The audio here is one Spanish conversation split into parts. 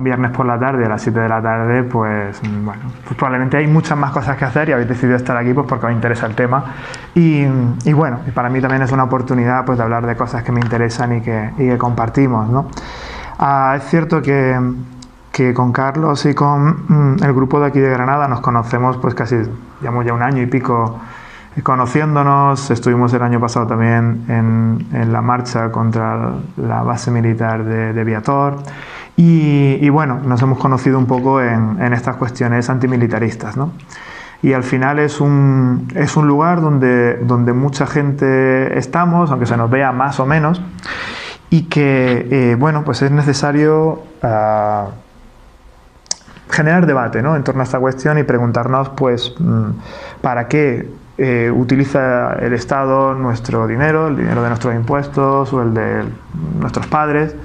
viernes por la tarde a las 7 de la tarde, pues bueno, pues probablemente hay muchas más cosas que hacer y habéis decidido estar aquí pues porque os interesa el tema y bueno, y para mí también es una oportunidad pues de hablar de cosas que me interesan y que compartimos, ¿no? Es cierto que con Carlos y con el grupo de aquí de Granada nos conocemos pues casi, llevamos ya un año y pico conociéndonos. Estuvimos el año pasado también en la marcha contra la base militar de Viator y bueno, nos hemos conocido un poco en estas cuestiones antimilitaristas, ¿no? Y al final es un lugar donde mucha gente estamos, aunque se nos vea más o menos, y que bueno, pues es necesario generar debate, ¿no?, en torno a esta cuestión y preguntarnos pues para qué utiliza el Estado nuestro dinero, el dinero de nuestros impuestos o el de nuestros padres,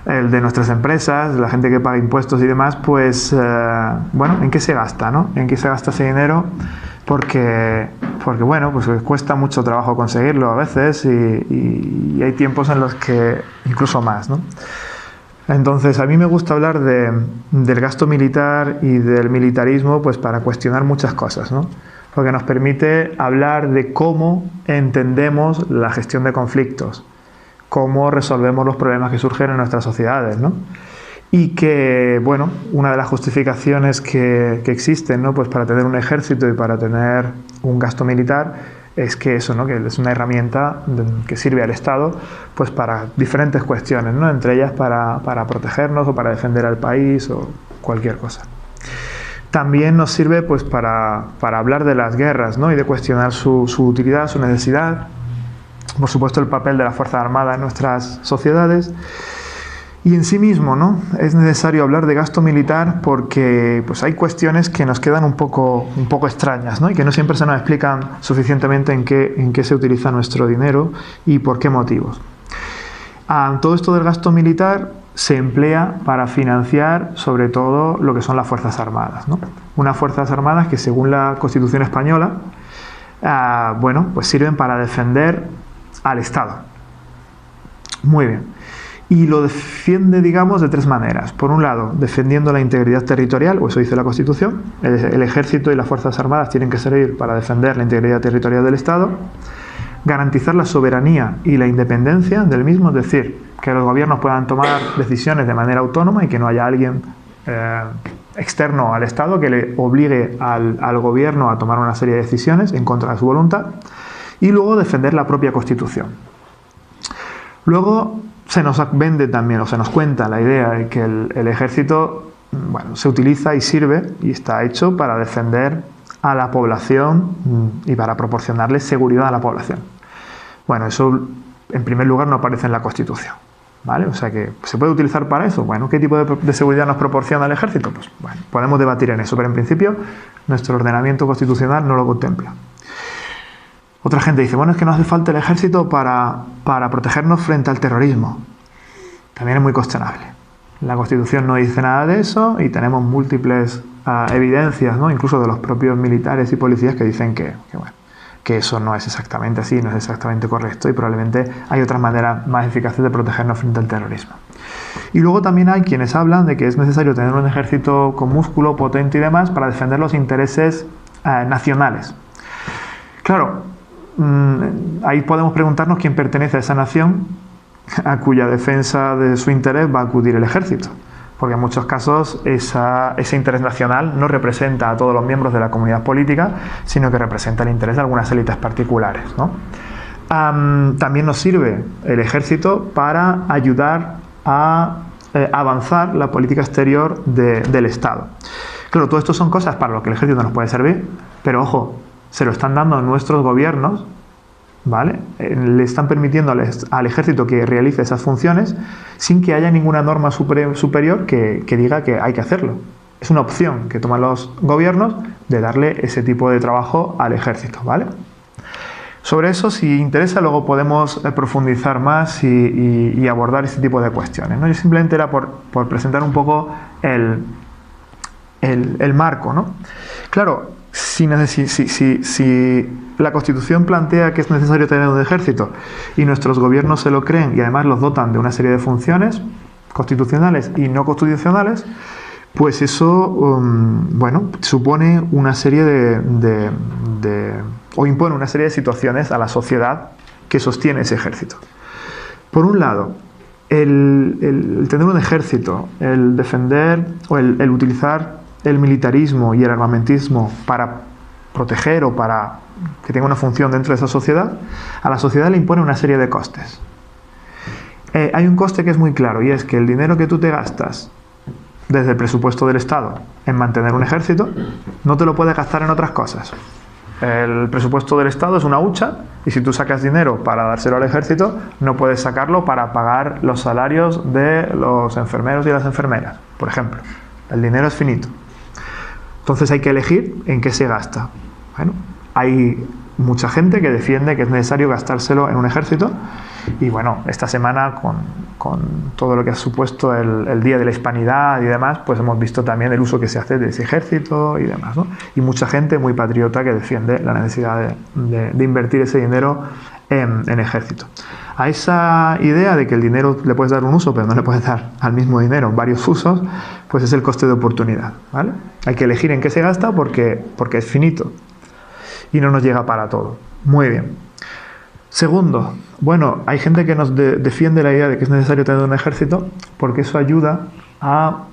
el de nuestras empresas, la gente que paga impuestos y demás, pues bueno, ¿en qué se gasta, no? ¿En qué se gasta ese dinero? Porque bueno, pues cuesta mucho trabajo conseguirlo a veces y hay tiempos en los que incluso más, ¿no? Entonces, a mí me gusta hablar del gasto militar y del militarismo pues para cuestionar muchas cosas, ¿no? Porque nos permite hablar de cómo entendemos la gestión de conflictos, cómo resolvemos los problemas que surgen en nuestras sociedades, ¿no? Y que, bueno, una de las justificaciones que existen, ¿no?, pues para tener un ejército y para tener un gasto militar es que eso, ¿no?, que es una herramienta que sirve al Estado pues para diferentes cuestiones, ¿no?, entre ellas para protegernos o para defender al país o cualquier cosa. También nos sirve pues para hablar de las guerras, ¿no?, y de cuestionar su utilidad, su necesidad, por supuesto el papel de la Fuerza Armada en nuestras sociedades. Y en sí mismo, ¿no?, es necesario hablar de gasto militar porque pues hay cuestiones que nos quedan un poco extrañas, ¿no?, y que no siempre se nos explican suficientemente en qué se utiliza nuestro dinero y por qué motivos. Todo esto del gasto militar se emplea para financiar sobre todo lo que son las Fuerzas Armadas, ¿no? Unas Fuerzas Armadas que según la Constitución española, bueno, pues sirven para defender al Estado. Muy bien. Y lo defiende, digamos, de tres maneras. Por un lado, defendiendo la integridad territorial, o eso dice la Constitución. El Ejército y las Fuerzas Armadas tienen que servir para defender la integridad territorial del Estado. Garantizar la soberanía y la independencia del mismo, es decir, que los gobiernos puedan tomar decisiones de manera autónoma y que no haya alguien externo al Estado que le obligue al gobierno a tomar una serie de decisiones en contra de su voluntad. Y luego defender la propia Constitución. Luego se nos vende también, o se nos cuenta la idea de que el ejército, bueno, se utiliza y sirve y está hecho para defender a la población y para proporcionarle seguridad a la población. Bueno, eso en primer lugar no aparece en la Constitución, ¿vale? O sea que ¿se puede utilizar para eso? Bueno, ¿qué tipo de seguridad nos proporciona el ejército? Pues bueno, podemos debatir en eso, pero en principio nuestro ordenamiento constitucional no lo contempla. Otra gente dice, bueno, es que no hace falta el ejército para protegernos frente al terrorismo. También es muy cuestionable. La Constitución no dice nada de eso y tenemos múltiples evidencias, ¿no?, incluso de los propios militares y policías que dicen que eso no es exactamente así, no es exactamente correcto y probablemente hay otras maneras más eficaces de protegernos frente al terrorismo. Y luego también hay quienes hablan de que es necesario tener un ejército con músculo, potente y demás para defender los intereses nacionales. Claro, ahí podemos preguntarnos quién pertenece a esa nación a cuya defensa de su interés va a acudir el ejército, porque en muchos casos ese interés nacional no representa a todos los miembros de la comunidad política, sino que representa el interés de algunas élites particulares, ¿no? También nos sirve el ejército para ayudar a avanzar la política exterior del Estado. Claro, todo esto son cosas para lo que el ejército nos puede servir, pero ojo, se lo están dando a nuestros gobiernos, ¿vale? Le están permitiendo al ejército que realice esas funciones sin que haya ninguna norma superior que diga que hay que hacerlo. Es una opción que toman los gobiernos de darle ese tipo de trabajo al ejército, ¿vale? Sobre eso, si interesa, luego podemos profundizar más y abordar este tipo de cuestiones, ¿no? Yo simplemente era por presentar un poco el marco, ¿no? Claro, si la Constitución plantea que es necesario tener un ejército y nuestros gobiernos se lo creen y además los dotan de una serie de funciones, constitucionales y no constitucionales, pues eso, bueno, supone una serie o impone una serie de situaciones a la sociedad que sostiene ese ejército. Por un lado, el tener un ejército, el defender o el utilizar el militarismo y el armamentismo para proteger o para que tenga una función dentro de esa sociedad, a la sociedad le impone una serie de costes. Hay un coste que es muy claro, y es que el dinero que tú te gastas desde el presupuesto del Estado en mantener un ejército, no te lo puedes gastar en otras cosas. El presupuesto del Estado es una hucha, y si tú sacas dinero para dárselo al ejército, no puedes sacarlo para pagar los salarios de los enfermeros y las enfermeras, por ejemplo. El dinero es finito. Entonces hay que elegir en qué se gasta. Bueno, hay mucha gente que defiende que es necesario gastárselo en un ejército, y bueno, esta semana con todo lo que ha supuesto el Día de la Hispanidad y demás, pues hemos visto también el uso que se hace de ese ejército y demás, ¿no? Y mucha gente muy patriota que defiende la necesidad de invertir ese dinero en ejército. A esa idea de que el dinero le puedes dar un uso, pero no le puedes dar al mismo dinero varios usos, pues es el coste de oportunidad, ¿vale? Hay que elegir en qué se gasta porque es finito y no nos llega para todo. Muy bien. Segundo, bueno, hay gente que nos defiende la idea de que es necesario tener un ejército porque eso ayuda a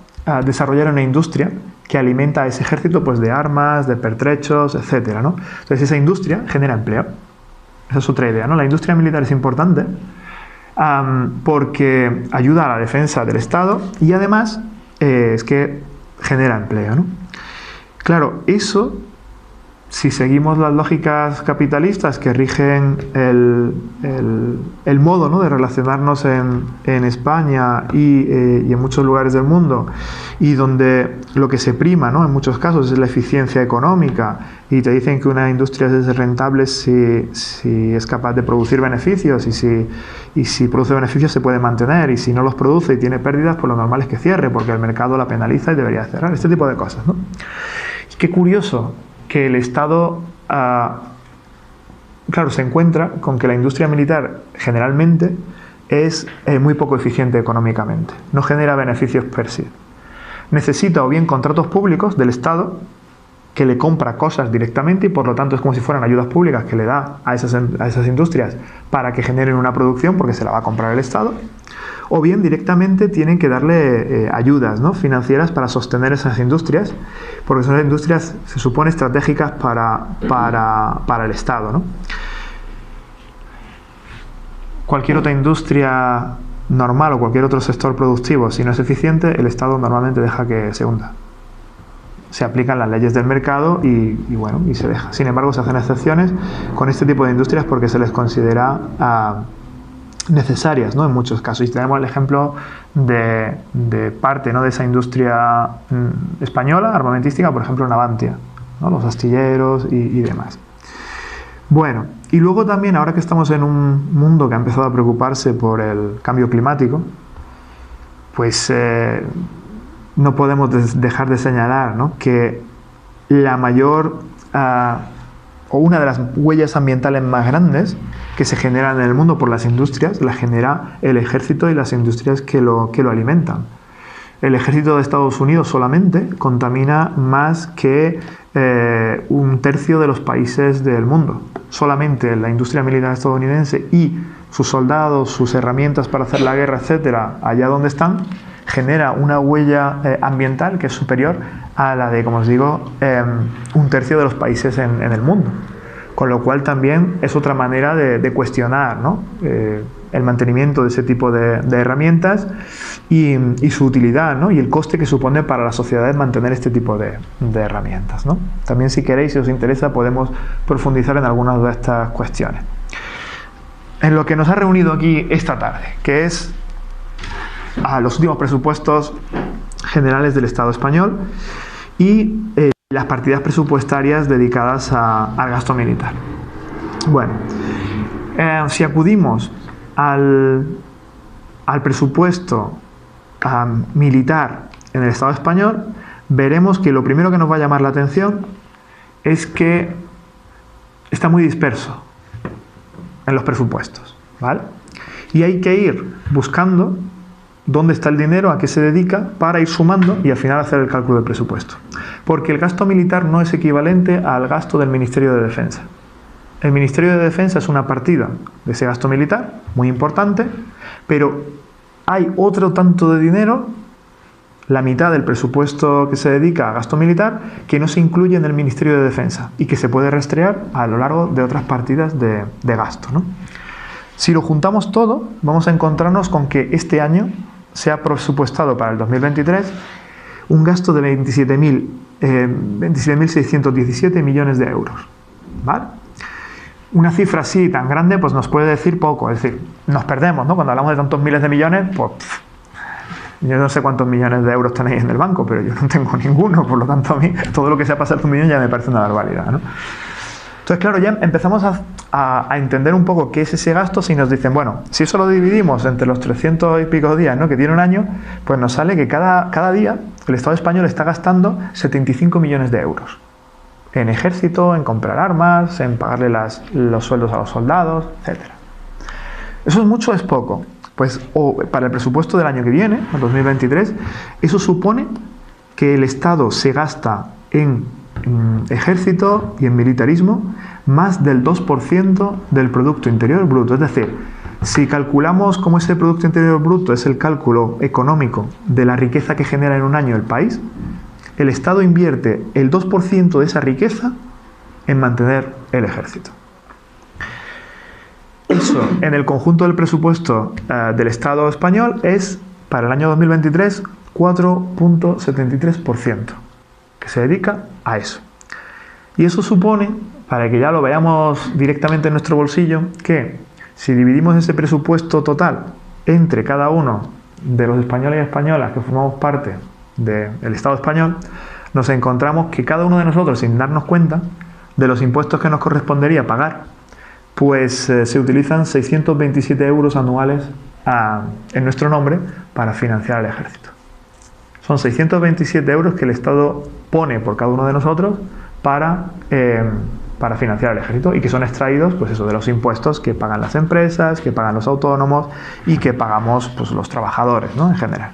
desarrollar una industria que alimenta a ese ejército, pues, de armas, de pertrechos, etcétera, ¿no? Entonces esa industria genera empleo. Esa es otra idea, ¿no? La industria militar es importante porque ayuda a la defensa del Estado y además es que genera empleo, ¿no? Claro, eso, si seguimos las lógicas capitalistas que rigen el modo, ¿no?, de relacionarnos en España y en muchos lugares del mundo, y donde lo que se prima, ¿no?, en muchos casos es la eficiencia económica, y te dicen que una industria es rentable si es capaz de producir beneficios, y si produce beneficios se puede mantener, y si no los produce y tiene pérdidas, pues lo normal es que cierre, porque el mercado la penaliza y debería cerrar. Este tipo de cosas, ¿no? Y qué curioso que el Estado, claro, se encuentra con que la industria militar generalmente es muy poco eficiente económicamente, no genera beneficios per se. Necesita o bien contratos públicos del Estado, que le compra cosas directamente, y por lo tanto es como si fueran ayudas públicas que le da a esas industrias para que generen una producción, porque se la va a comprar el Estado, o bien directamente tienen que darle ayudas, ¿no?, financieras para sostener esas industrias, porque son industrias, se supone, estratégicas para el Estado, ¿no? Cualquier otra industria normal o cualquier otro sector productivo, si no es eficiente, el Estado normalmente deja que se hunda. Se aplican las leyes del mercado y bueno, y se deja. Sin embargo, se hacen excepciones con este tipo de industrias porque se les considera necesarias, ¿no?, en muchos casos. Y tenemos el ejemplo de parte, ¿no?, de esa industria española armamentística, por ejemplo, Navantia, ¿no?, los astilleros y demás. Bueno, y luego también, ahora que estamos en un mundo que ha empezado a preocuparse por el cambio climático, pues no podemos dejar de señalar, ¿no?, que la mayor o una de las huellas ambientales más grandes que se generan en el mundo por las industrias, la genera el ejército y las industrias que lo alimentan. El ejército de Estados Unidos solamente contamina más que un tercio de los países del mundo. Solamente la industria militar estadounidense y sus soldados, sus herramientas para hacer la guerra, etcétera, allá donde están, genera una huella ambiental que es superior a la de, como os digo, un tercio de los países en el mundo. Con lo cual también es otra manera de cuestionar, ¿no?, el mantenimiento de ese tipo de herramientas y su utilidad, ¿no?, y el coste que supone para las sociedades mantener este tipo de herramientas, ¿no? También, si queréis, si os interesa, podemos profundizar en algunas de estas cuestiones. En lo que nos ha reunido aquí esta tarde, que es los últimos presupuestos generales del Estado español y las partidas presupuestarias dedicadas al gasto militar. Bueno, si acudimos al presupuesto militar en el Estado español, veremos que lo primero que nos va a llamar la atención es que está muy disperso en los presupuestos, ¿vale? Y hay que ir buscando dónde está el dinero, a qué se dedica, para ir sumando y al final hacer el cálculo del presupuesto. Porque el gasto militar no es equivalente al gasto del Ministerio de Defensa. El Ministerio de Defensa es una partida de ese gasto militar, muy importante, pero hay otro tanto de dinero, la mitad del presupuesto que se dedica a gasto militar, que no se incluye en el Ministerio de Defensa y que se puede rastrear a lo largo de otras partidas de gasto, ¿no? Si lo juntamos todo, vamos a encontrarnos con que este año se ha presupuestado para el 2023 un gasto de 27.617 millones de euros, ¿vale? Una cifra así tan grande pues nos puede decir poco, es decir, nos perdemos, ¿no? Cuando hablamos de tantos miles de millones, pues yo no sé cuántos millones de euros tenéis en el banco, pero yo no tengo ninguno, por lo tanto a mí todo lo que sea pasar de un millón ya me parece una barbaridad, ¿no? Entonces, claro, ya empezamos a entender un poco qué es ese gasto si nos dicen, bueno, si eso lo dividimos entre los 300 y pico días, ¿no?, que tiene un año, pues nos sale que cada día el Estado español está gastando 75 millones de euros en ejército, en comprar armas, en pagarle los sueldos a los soldados, etc. ¿Eso es mucho o es poco? Pues para el presupuesto del año que viene, el 2023, eso supone que el Estado se gasta en ejército y en militarismo más del 2% del Producto Interior Bruto. Es decir, si calculamos cómo ese Producto Interior Bruto es el cálculo económico de la riqueza que genera en un año el país, el Estado invierte el 2% de esa riqueza en mantener el ejército. Eso, en el conjunto del presupuesto del Estado español, es, para el año 2023, 4,73%, que se dedica a eso. Y eso supone, para que ya lo veamos directamente en nuestro bolsillo, que si dividimos ese presupuesto total entre cada uno de los españoles y españolas que formamos parte del Estado español, nos encontramos que cada uno de nosotros, sin darnos cuenta de los impuestos que nos correspondería pagar, pues se utilizan 627 euros anuales en nuestro nombre para financiar el ejército. Son 627 euros que el Estado pone por cada uno de nosotros para financiar el ejército y que son extraídos, pues eso, de los impuestos que pagan las empresas, que pagan los autónomos y que pagamos, pues, los trabajadores, ¿no?, en general.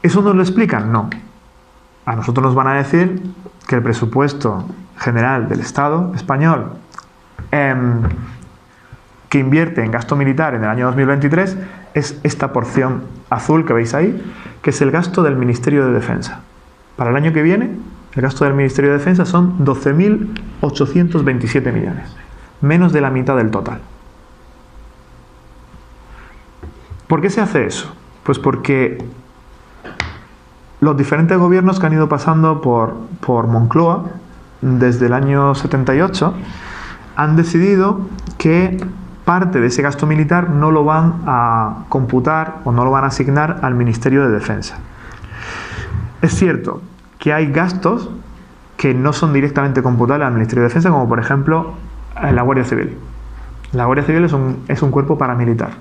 ¿Eso nos lo explican? No. A nosotros nos van a decir que el presupuesto general del Estado español que invierte en gasto militar en el año 2023 es esta porción azul que veis ahí, que es el gasto del Ministerio de Defensa. Para el año que viene, el gasto del Ministerio de Defensa son 12.827 millones, menos de la mitad del total. ¿Por qué se hace eso? Pues porque los diferentes gobiernos que han ido pasando por Moncloa desde el año 78 han decidido que parte de ese gasto militar no lo van a computar o no lo van a asignar al Ministerio de Defensa. Es cierto que hay gastos que no son directamente computables al Ministerio de Defensa, como por ejemplo la Guardia Civil. La Guardia Civil es un cuerpo paramilitar.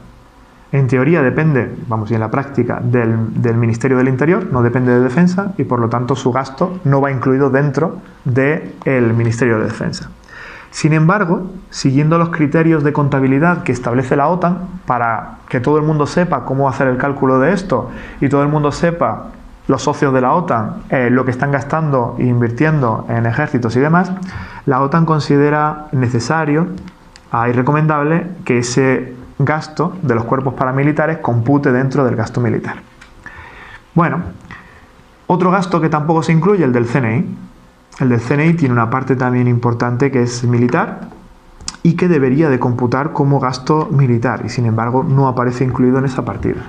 En teoría depende, y en la práctica, del Ministerio del Interior, no depende de Defensa y por lo tanto su gasto no va incluido dentro del Ministerio de Defensa. Sin embargo, siguiendo los criterios de contabilidad que establece la OTAN, para que todo el mundo sepa cómo hacer el cálculo de esto y todo el mundo sepa, los socios de la OTAN, lo que están gastando e invirtiendo en ejércitos y demás, la OTAN considera necesario y recomendable que ese gasto de los cuerpos paramilitares compute dentro del gasto militar. Bueno, otro gasto que tampoco se incluye, el del CNI. El del CNI tiene una parte también importante que es militar y que debería de computar como gasto militar y sin embargo no aparece incluido en esa partida.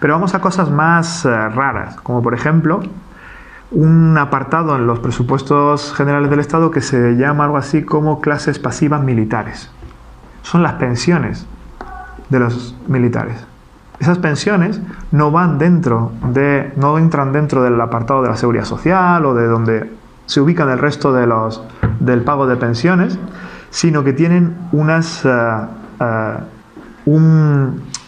Pero vamos a cosas más raras, como por ejemplo un apartado en los presupuestos generales del Estado que se llama algo así como clases pasivas militares. Son las pensiones de los militares. Esas pensiones no entran dentro del apartado de la seguridad social o de donde se ubican el resto del pago de pensiones, sino que tienen una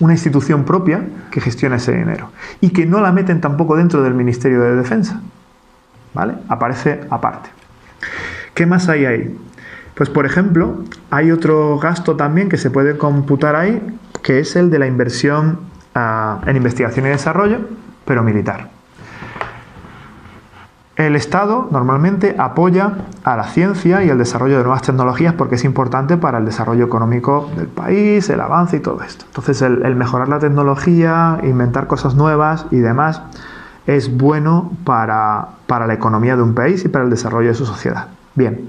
institución propia que gestiona ese dinero y que no la meten tampoco dentro del Ministerio de Defensa, ¿vale? Aparece aparte. ¿Qué más hay ahí? Pues por ejemplo, hay otro gasto también que se puede computar ahí, que es el de la inversión en investigación y desarrollo, pero militar. El Estado normalmente apoya a la ciencia y el desarrollo de nuevas tecnologías porque es importante para el desarrollo económico del país, el avance y todo esto. Entonces el mejorar la tecnología, inventar cosas nuevas y demás es bueno para la economía de un país y para el desarrollo de su sociedad. Bien,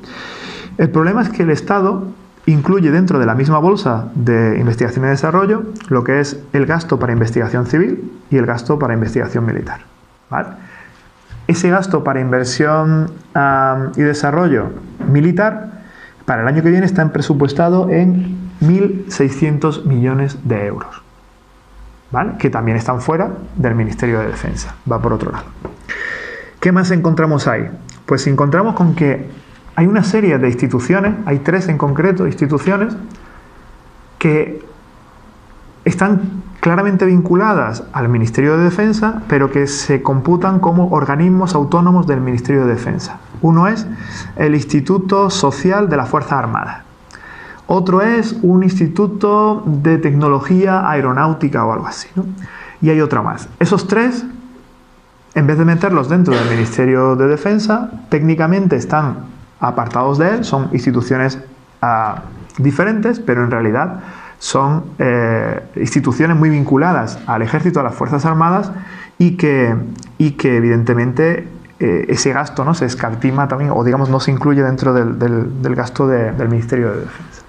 el problema es que el Estado incluye dentro de la misma bolsa de investigación y desarrollo lo que es el gasto para investigación civil y el gasto para investigación militar, ¿vale? Ese gasto para inversión y desarrollo militar para el año que viene está presupuestado en 1.600 millones de euros, ¿vale? Que también están fuera del Ministerio de Defensa, va por otro lado. ¿Qué más encontramos ahí? Pues encontramos con que hay una serie de instituciones, hay 3 en concreto instituciones, que están claramente vinculadas al Ministerio de Defensa, pero que se computan como organismos autónomos del Ministerio de Defensa. Uno es el Instituto Social de las Fuerzas Armadas. Otro es un Instituto de Tecnología Aeronáutica o algo así, ¿no? Y hay otra más. Esos 3, en vez de meterlos dentro del Ministerio de Defensa, técnicamente están apartados de él, son instituciones diferentes, pero en realidad son instituciones muy vinculadas al ejército, a las Fuerzas Armadas y que evidentemente ese gasto, ¿no?, se escatima también, o digamos no se incluye dentro del gasto del Ministerio de Defensa.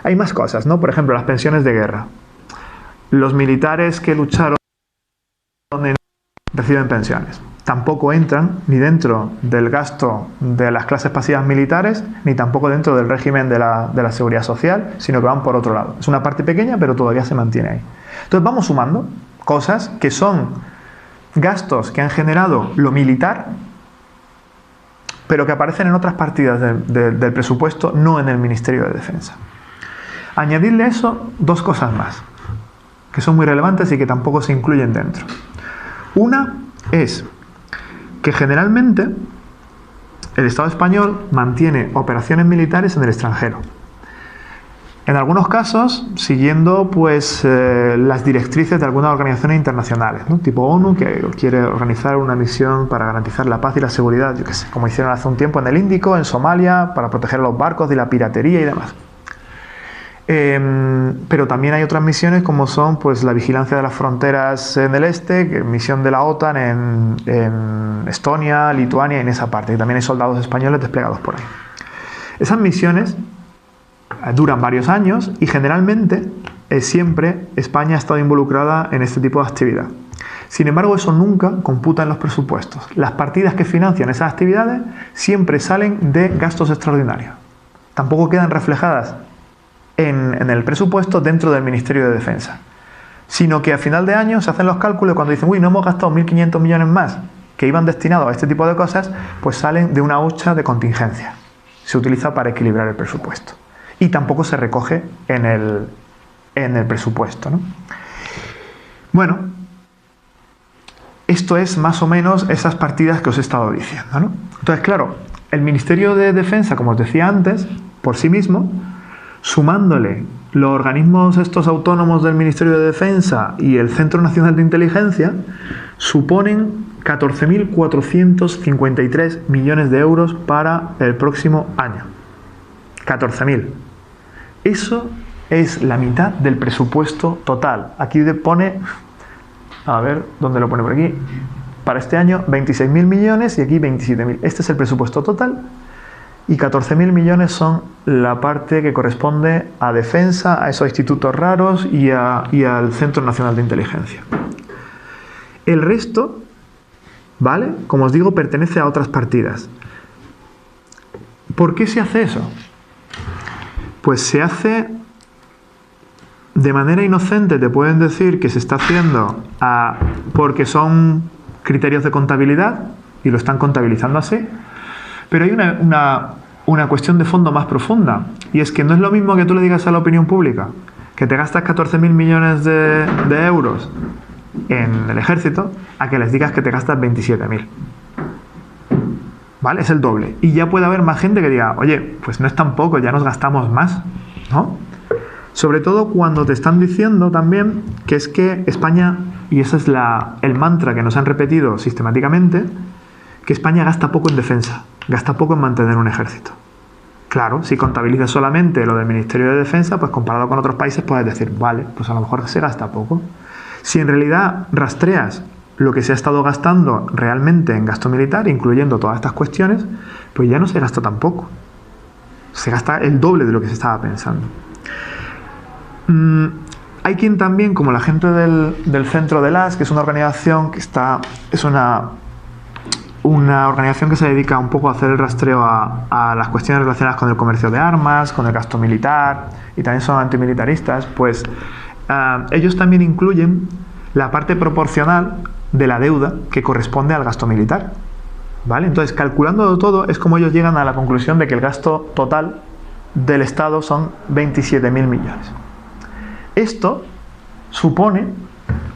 Hay más cosas, ¿no? Por ejemplo, las pensiones de guerra. Los militares que lucharon reciben pensiones. Tampoco entran ni dentro del gasto de las clases pasivas militares, ni tampoco dentro del régimen de la seguridad social, sino que van por otro lado. Es una parte pequeña, pero todavía se mantiene ahí. Entonces vamos sumando cosas que son gastos que han generado lo militar, pero que aparecen en otras partidas del presupuesto, no en el Ministerio de Defensa. Añadirle a eso 2 cosas más, que son muy relevantes y que tampoco se incluyen dentro. Una es que generalmente el Estado español mantiene operaciones militares en el extranjero. En algunos casos, siguiendo pues las directrices de algunas organizaciones internacionales, ¿no? Tipo ONU, que quiere organizar una misión para garantizar la paz y la seguridad, yo qué sé, como hicieron hace un tiempo en el Índico, en Somalia, para proteger a los barcos de la piratería y demás. Pero también hay otras misiones como son pues la vigilancia de las fronteras en el este, que es misión de la OTAN en Estonia, Lituania y en esa parte, y también hay soldados españoles desplegados por ahí. Esas misiones duran varios años y generalmente siempre España ha estado involucrada en este tipo de actividad. Sin embargo, eso nunca computa en los presupuestos. Las partidas que financian esas actividades siempre salen de gastos extraordinarios. Tampoco quedan reflejadas en el presupuesto dentro del Ministerio de Defensa, sino que a final de año se hacen los cálculos y cuando dicen, uy, no hemos gastado 1.500 millones más que iban destinados a este tipo de cosas, pues salen de una hucha de contingencia. Se utiliza para equilibrar el presupuesto. Y tampoco se recoge en el presupuesto, ¿no? Bueno, esto es más o menos esas partidas que os he estado diciendo, ¿no? Entonces, claro, el Ministerio de Defensa, como os decía antes, por sí mismo, sumándole los organismos estos autónomos del Ministerio de Defensa y el Centro Nacional de Inteligencia, suponen 14.453 millones de euros para el próximo año. 14.000. Eso es la mitad del presupuesto total. Aquí pone, a ver, ¿dónde lo pone por aquí? Para este año 26.000 millones y aquí 27.000. Este es el presupuesto total. Y 14.000 millones son la parte que corresponde a defensa, a esos institutos raros y al Centro Nacional de Inteligencia. El resto, ¿vale?, como os digo, pertenece a otras partidas. ¿Por qué se hace eso? Pues se hace de manera inocente, te pueden decir que se está haciendo porque son criterios de contabilidad y lo están contabilizando así. Pero hay una cuestión de fondo más profunda, y es que no es lo mismo que tú le digas a la opinión pública que te gastas 14.000 millones de euros en el ejército, a que les digas que te gastas 27.000. ¿Vale? Es el doble. Y ya puede haber más gente que diga, oye, pues no es tan poco, ya nos gastamos más, ¿no? Sobre todo cuando te están diciendo también que es que España, y ese es el mantra que nos han repetido sistemáticamente, que España gasta poco en defensa, gasta poco en mantener un ejército. Claro, si contabilizas solamente lo del Ministerio de Defensa, pues comparado con otros países puedes decir, vale, pues a lo mejor se gasta poco. Si en realidad rastreas lo que se ha estado gastando realmente en gasto militar, incluyendo todas estas cuestiones, pues ya no se gasta tan poco. Se gasta el doble de lo que se estaba pensando. Hay quien también, como la gente del Centro de las, que es una organización que es una organización que se dedica un poco a hacer el rastreo a las cuestiones relacionadas con el comercio de armas, con el gasto militar, y también son antimilitaristas, pues ellos también incluyen la parte proporcional de la deuda que corresponde al gasto militar, ¿vale? Entonces, calculando todo, es como ellos llegan a la conclusión de que el gasto total del Estado son 27.000 millones. Esto supone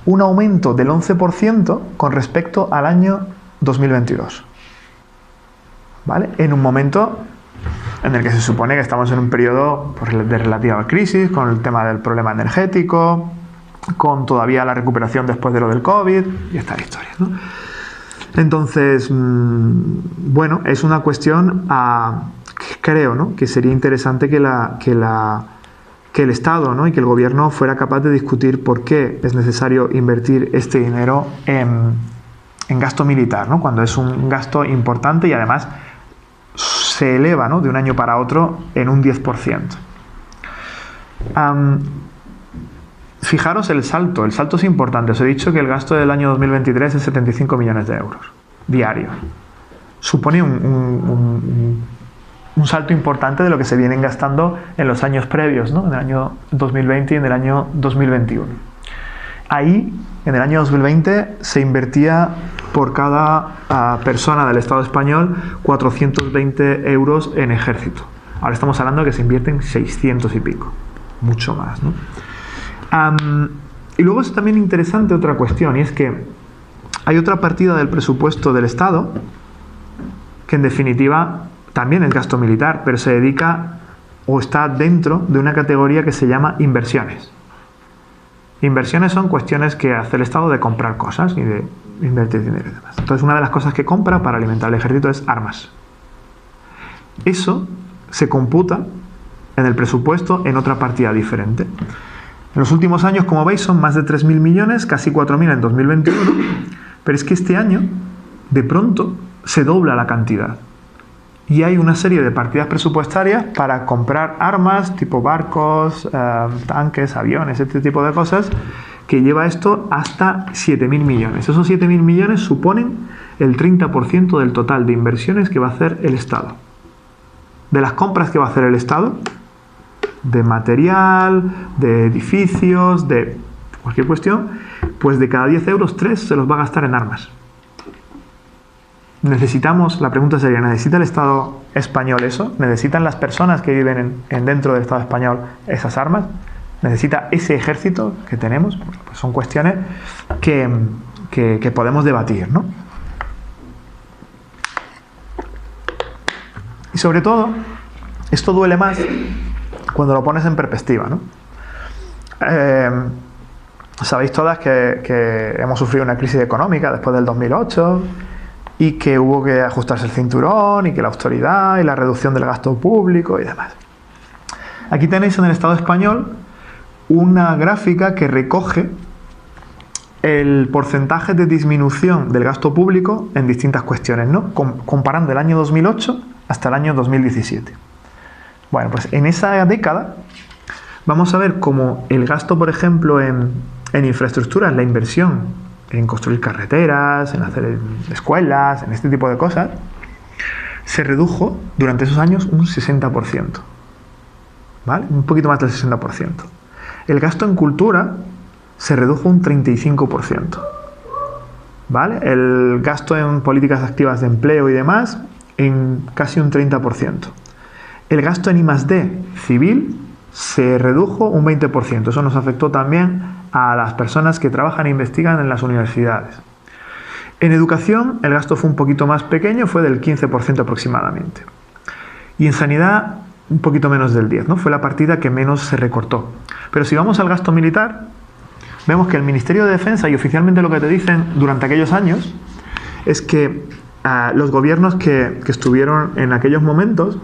un aumento del 11% con respecto al año 2022, ¿vale? En un momento en el que se supone que estamos en un periodo de relativa crisis, con el tema del problema energético, con todavía la recuperación después de lo del COVID y estas historias, ¿no? Entonces, bueno, es una cuestión creo, ¿no?, que sería interesante que el Estado, ¿no?, y que el gobierno fuera capaz de discutir por qué es necesario invertir este dinero en gasto militar, ¿no?, cuando es un gasto importante y además se eleva, ¿no?, de un año para otro en un 10%. Fijaros el salto es importante. Os he dicho que el gasto del año 2023 es 75 millones de euros diarios. Supone un salto importante de lo que se vienen gastando en los años previos, ¿no?, en el año 2020 y en el año 2021. Ahí, en el año 2020, se invertía por cada persona del Estado español 420 euros en ejército. Ahora estamos hablando de que se invierten 600 y pico. Mucho más, ¿no? Y luego es también interesante otra cuestión, y es que hay otra partida del presupuesto del Estado que en definitiva también es gasto militar, pero se dedica o está dentro de una categoría que se llama inversiones. Inversiones son cuestiones que hace el Estado de comprar cosas y de invertir dinero y demás. Entonces, una de las cosas que compra para alimentar el ejército es armas. Eso se computa en el presupuesto en otra partida diferente. En los últimos años, como veis, son más de 3.000 millones, casi 4.000 en 2021, pero es que este año, de pronto, se dobla la cantidad. Y hay una serie de partidas presupuestarias para comprar armas, tipo barcos, tanques, aviones, este tipo de cosas, que lleva esto hasta 7.000 millones. Esos 7.000 millones suponen el 30% del total de inversiones que va a hacer el Estado. De las compras que va a hacer el Estado, de material, de edificios, de cualquier cuestión, pues de cada 10 euros, 3 se los va a gastar en armas. La pregunta sería, ¿necesita el Estado español eso? ¿Necesitan las personas que viven dentro del Estado español esas armas? ¿Necesita ese ejército que tenemos? Pues son cuestiones que podemos debatir, ¿no? Y sobre todo, esto duele más cuando lo pones en perspectiva, ¿no? Sabéis todas que hemos sufrido una crisis económica después del 2008 y que hubo que ajustarse el cinturón y que la austeridad y la reducción del gasto público y demás. Aquí tenéis en el Estado español una gráfica que recoge el porcentaje de disminución del gasto público en distintas cuestiones, ¿no?, comparando el año 2008 hasta el año 2017. Bueno, pues en esa década vamos a ver cómo el gasto, por ejemplo, en infraestructuras, la inversión en construir carreteras, en hacer escuelas, en este tipo de cosas, se redujo durante esos años un 60%. ¿Vale? Un poquito más del 60%. El gasto en cultura se redujo un 35%. ¿Vale? El gasto en políticas activas de empleo y demás en casi un 30%. El gasto en I+D civil se redujo un 20%. Eso nos afectó también a las personas que trabajan e investigan en las universidades. En educación el gasto fue un poquito más pequeño, fue del 15% aproximadamente. Y en sanidad un poquito menos del 10, ¿no? Fue la partida que menos se recortó. Pero si vamos al gasto militar, vemos que el Ministerio de Defensa, y oficialmente lo que te dicen durante aquellos años, es que los gobiernos que estuvieron en aquellos momentos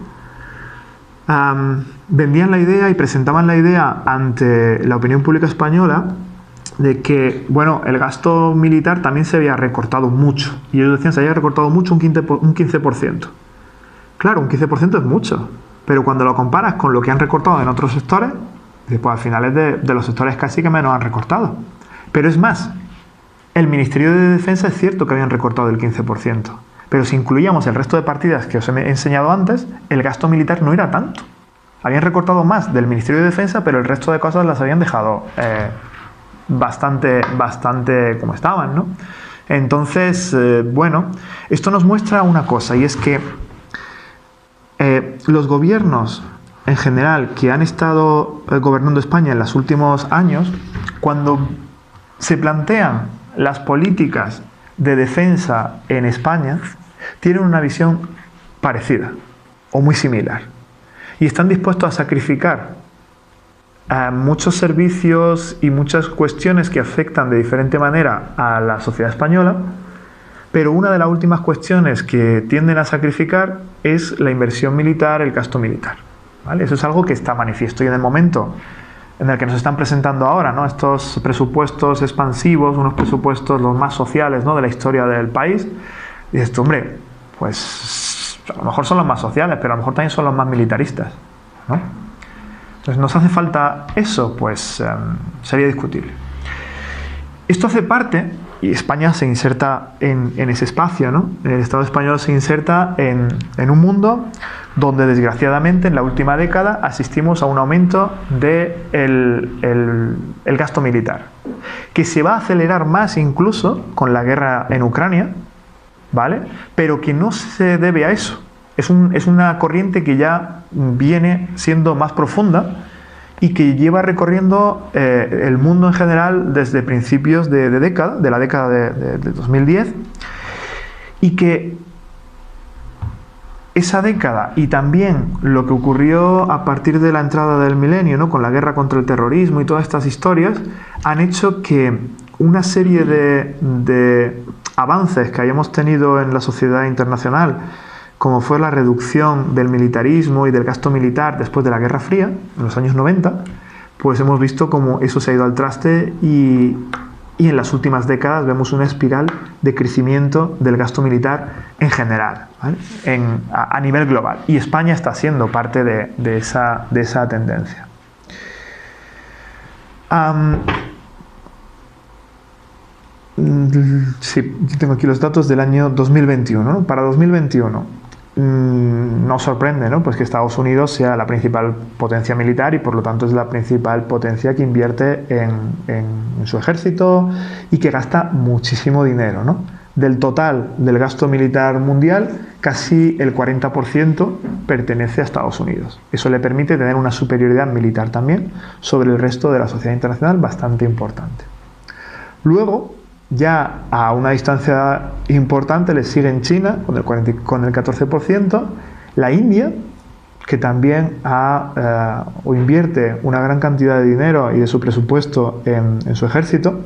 vendían la idea y presentaban la idea ante la opinión pública española de que, bueno, el gasto militar también se había recortado mucho. Y ellos decían que se había recortado mucho, un 15%. Claro, un 15% es mucho. Pero cuando lo comparas con lo que han recortado en otros sectores, pues al final es de los sectores casi que menos han recortado. Pero es más, el Ministerio de Defensa es cierto que habían recortado el 15%. Pero si incluíamos el resto de partidas que os he enseñado antes, el gasto militar no era tanto. Habían recortado más del Ministerio de Defensa, pero el resto de cosas las habían dejado bastante como estaban, ¿no? Entonces, bueno, esto nos muestra una cosa, y es que los gobiernos en general que han estado gobernando España en los últimos años, cuando se plantean las políticas de defensa en España, tienen una visión parecida o muy similar, y están dispuestos a sacrificar muchos servicios y muchas cuestiones que afectan de diferente manera a la sociedad española, pero una de las últimas cuestiones que tienden a sacrificar es la inversión militar, el gasto militar, ¿vale? Eso es algo que está manifiesto, y en el momento en el que nos están presentando ahora, ¿no?, estos presupuestos expansivos, unos presupuestos los más sociales, ¿no?, de la historia del país, dices tú, hombre, pues a lo mejor son los más sociales, pero a lo mejor también son los más militaristas, ¿no? Entonces, ¿nos hace falta eso? Pues sería discutible. Esto hace parte, y España se inserta en ese espacio, ¿no? El Estado español se inserta en un mundo donde, desgraciadamente, en la última década asistimos a un aumento del gasto militar, que se va a acelerar más incluso con la guerra en Ucrania, ¿vale? Pero que no se debe a eso. Es una corriente que ya viene siendo más profunda y que lleva recorriendo el mundo en general desde principios de la década de 2010, y que esa década y también lo que ocurrió a partir de la entrada del milenio, ¿no?, con la guerra contra el terrorismo y todas estas historias, han hecho que una serie de avances que hayamos tenido en la sociedad internacional, como fue la reducción del militarismo y del gasto militar después de la Guerra Fría, en los años 90, pues hemos visto cómo eso se ha ido al traste, y en las últimas décadas vemos una espiral de crecimiento del gasto militar en general, ¿vale?, a nivel global. Y España está siendo parte de esa tendencia. Sí, yo tengo aquí los datos del año 2021, ¿no? Para 2021 no sorprende, ¿no?, pues que Estados Unidos sea la principal potencia militar, y por lo tanto es la principal potencia que invierte en su ejército y que gasta muchísimo dinero, ¿no? Del total del gasto militar mundial, casi el 40% pertenece a Estados Unidos. Eso le permite tener una superioridad militar también sobre el resto de la sociedad internacional bastante importante. Luego, ya a una distancia importante le siguen China con el 14%, la India, que también invierte una gran cantidad de dinero y de su presupuesto en su ejército,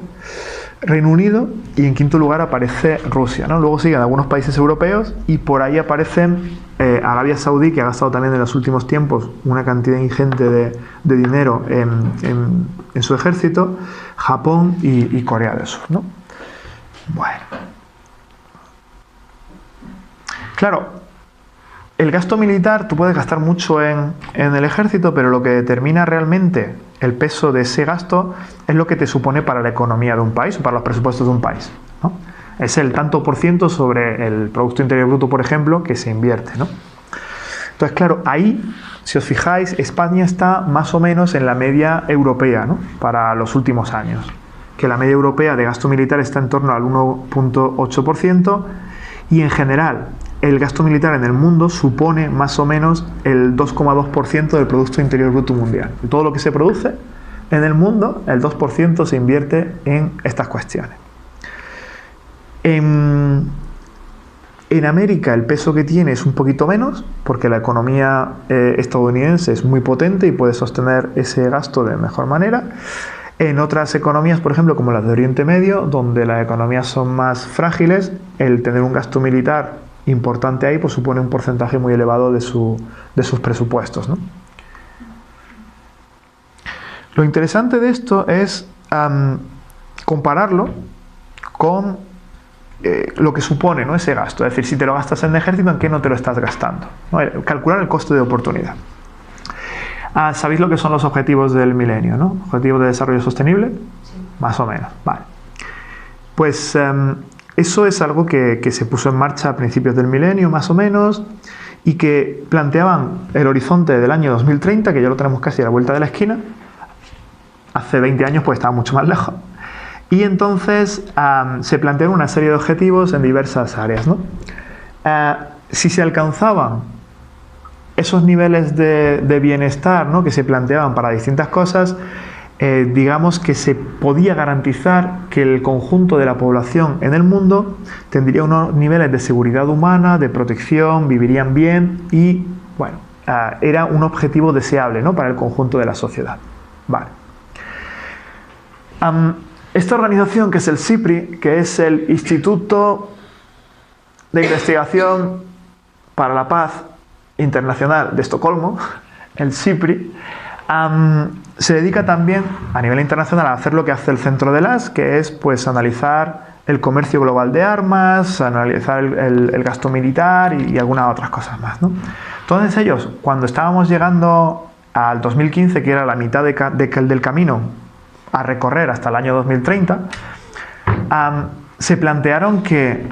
Reino Unido, y en quinto lugar aparece Rusia, ¿no? Luego siguen algunos países europeos, y por ahí aparecen Arabia Saudí, que ha gastado también en los últimos tiempos una cantidad ingente de dinero en su ejército, Japón y Corea del Sur, ¿no? Bueno, claro, el gasto militar, tú puedes gastar mucho en el ejército, pero lo que determina realmente el peso de ese gasto es lo que te supone para la economía de un país o para los presupuestos de un país, ¿no? Es el tanto por ciento sobre el Producto Interior Bruto, por ejemplo, que se invierte, ¿no? Entonces, claro, ahí, si os fijáis, España está más o menos en la media europea, ¿no?, para los últimos años, que la media europea de gasto militar está en torno al 1,8%, y en general el gasto militar en el mundo supone más o menos el 2,2% del Producto Interior Bruto mundial. De todo lo que se produce en el mundo, el 2% se invierte en estas cuestiones. En América el peso que tiene es un poquito menos, porque la economía estadounidense es muy potente y puede sostener ese gasto de mejor manera. En otras economías, por ejemplo, como las de Oriente Medio, donde las economías son más frágiles, el tener un gasto militar importante ahí pues supone un porcentaje muy elevado de sus presupuestos, ¿no? Lo interesante de esto es compararlo con lo que supone, ¿no?, ese gasto. Es decir, si te lo gastas en el ejército, ¿en qué no te lo estás gastando? ¿No? Calcular el coste de oportunidad. ¿Sabéis lo que son los objetivos del milenio, ¿no? ¿Objetivos de desarrollo sostenible? Sí. Más o menos, vale. Pues eso es algo que se puso en marcha a principios del milenio, más o menos, y que planteaban el horizonte del año 2030, que ya lo tenemos casi a la vuelta de la esquina. Hace 20 años pues estaba mucho más lejos. Y entonces se plantearon una serie de objetivos en diversas áreas, ¿no? Si se alcanzaban esos niveles de bienestar, ¿no?, que se planteaban para distintas cosas, digamos que se podía garantizar que el conjunto de la población en el mundo tendría unos niveles de seguridad humana, de protección, vivirían bien y, bueno, era un objetivo deseable, ¿no?, para el conjunto de la sociedad. Vale. Esta organización, que es el CIPRI, que es el Instituto de Investigación para la Paz Internacional de Estocolmo, el CIPRI, se dedica también a nivel internacional a hacer lo que hace el Centro de las, que es pues analizar el comercio global de armas, analizar el gasto militar y algunas otras cosas más, ¿no? Entonces ellos, cuando estábamos llegando al 2015, que era la mitad del camino a recorrer hasta el año 2030, se plantearon que,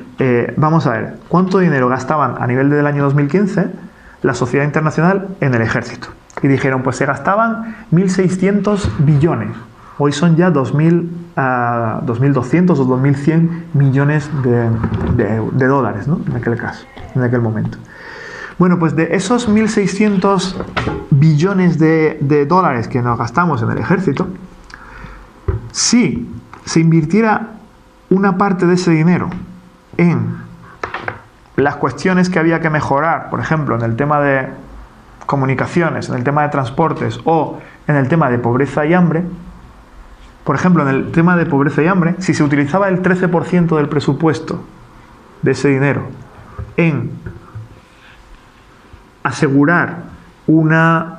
vamos a ver, ¿cuánto dinero gastaban a nivel del año 2015 la sociedad internacional en el ejército? Y dijeron, pues se gastaban 1.600 billones. Hoy son ya 2.200 o 2.100 millones de dólares, ¿no?, en aquel caso, en aquel momento. Bueno, pues de esos 1.600 billones de dólares que nos gastamos en el ejército, si se invirtiera una parte de ese dinero en las cuestiones que había que mejorar, por ejemplo, en el tema de comunicaciones, en el tema de transportes o en el tema de pobreza y hambre, por ejemplo, en el tema de pobreza y hambre, si se utilizaba el 13% del presupuesto de ese dinero en asegurar una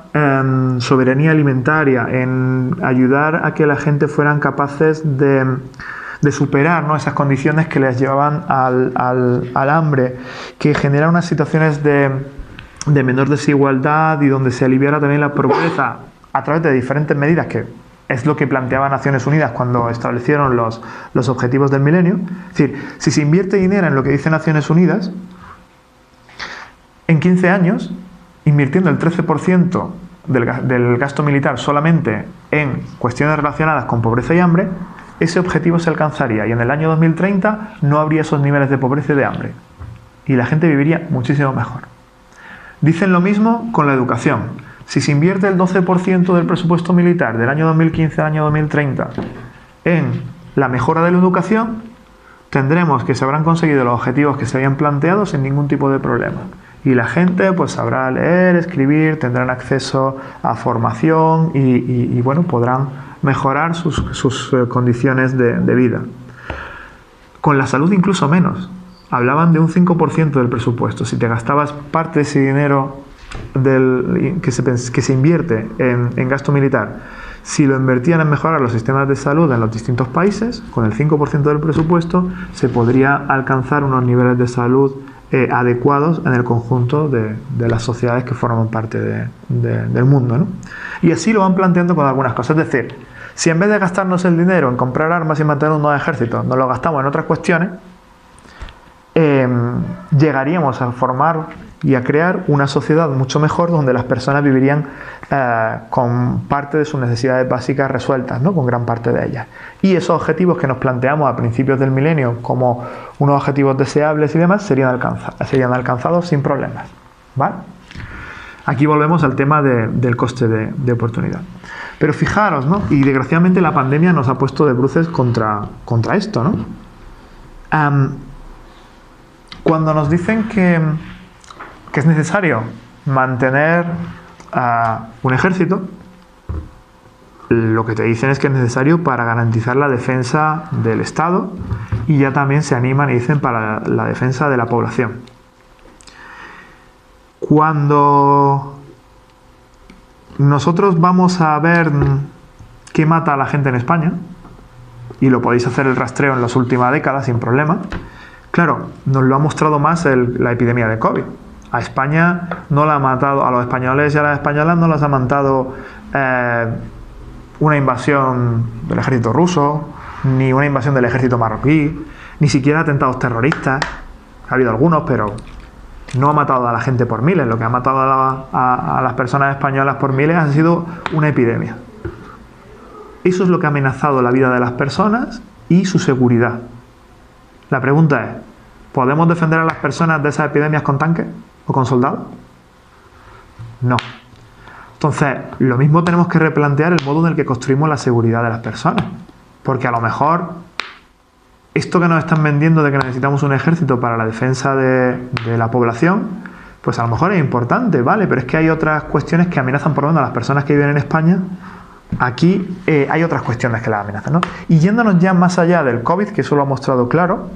soberanía alimentaria, en ayudar a que la gente fueran capaces de superar, ¿no?, esas condiciones que les llevaban al hambre, que genera unas situaciones de menor desigualdad y donde se aliviara también la pobreza a través de diferentes medidas, que es lo que planteaba Naciones Unidas cuando establecieron los objetivos del milenio. Es decir, si se invierte dinero en lo que dice Naciones Unidas, en 15 años, invirtiendo el 13% del gasto militar solamente en cuestiones relacionadas con pobreza y hambre, ese objetivo se alcanzaría y en el año 2030 no habría esos niveles de pobreza y de hambre y la gente viviría muchísimo mejor. Dicen lo mismo con la educación. Si se invierte el 12% del presupuesto militar del año 2015 al año 2030 en la mejora de la educación, tendremos que se habrán conseguido los objetivos que se habían planteado sin ningún tipo de problema. Y la gente pues sabrá leer, escribir, tendrán acceso a formación y bueno, podrán mejorar sus condiciones de vida. Con la salud incluso menos. Hablaban de un 5% del presupuesto. Si te gastabas parte de ese dinero que se invierte en gasto militar, si lo invertían en mejorar los sistemas de salud en los distintos países, con el 5% del presupuesto se podría alcanzar unos niveles de salud adecuados en el conjunto de las sociedades que forman parte del mundo, ¿no? Y así lo van planteando con algunas cosas. Es decir, si en vez de gastarnos el dinero en comprar armas y mantener un nuevo ejército, nos lo gastamos en otras cuestiones, llegaríamos a formar y a crear una sociedad mucho mejor donde las personas vivirían con parte de sus necesidades básicas resueltas, ¿no?, con gran parte de ellas. Y esos objetivos que nos planteamos a principios del milenio como unos objetivos deseables y demás serían alcanzados sin problemas, ¿vale? Aquí volvemos al tema del coste de oportunidad. Pero fijaros, ¿no?, y desgraciadamente la pandemia nos ha puesto de bruces contra esto, ¿no? Cuando nos dicen que es necesario mantener un ejército, lo que te dicen es que es necesario para garantizar la defensa del Estado, y ya también se animan y dicen para la defensa de la población. Cuando nosotros vamos a ver qué mata a la gente en España, y lo podéis hacer el rastreo en las últimas décadas sin problema, claro, nos lo ha mostrado más la epidemia de COVID. A España no la ha matado, a los españoles y a las españolas no las ha matado una invasión del ejército ruso, ni una invasión del ejército marroquí, ni siquiera atentados terroristas. Ha habido algunos, pero no ha matado a la gente por miles. Lo que ha matado a las personas españolas por miles ha sido una epidemia. Eso es lo que ha amenazado la vida de las personas y su seguridad. La pregunta es, ¿podemos defender a las personas de esas epidemias con tanques o con soldados? No. Entonces, lo mismo tenemos que replantear el modo en el que construimos la seguridad de las personas. Porque a lo mejor esto que nos están vendiendo de que necesitamos un ejército para la defensa de la población, pues a lo mejor es importante, ¿vale? Pero es que hay otras cuestiones que amenazan por lo menos a las personas que viven en España. Aquí hay otras cuestiones que las amenazan, ¿no? Y yéndonos ya más allá del COVID, que eso lo ha mostrado claro,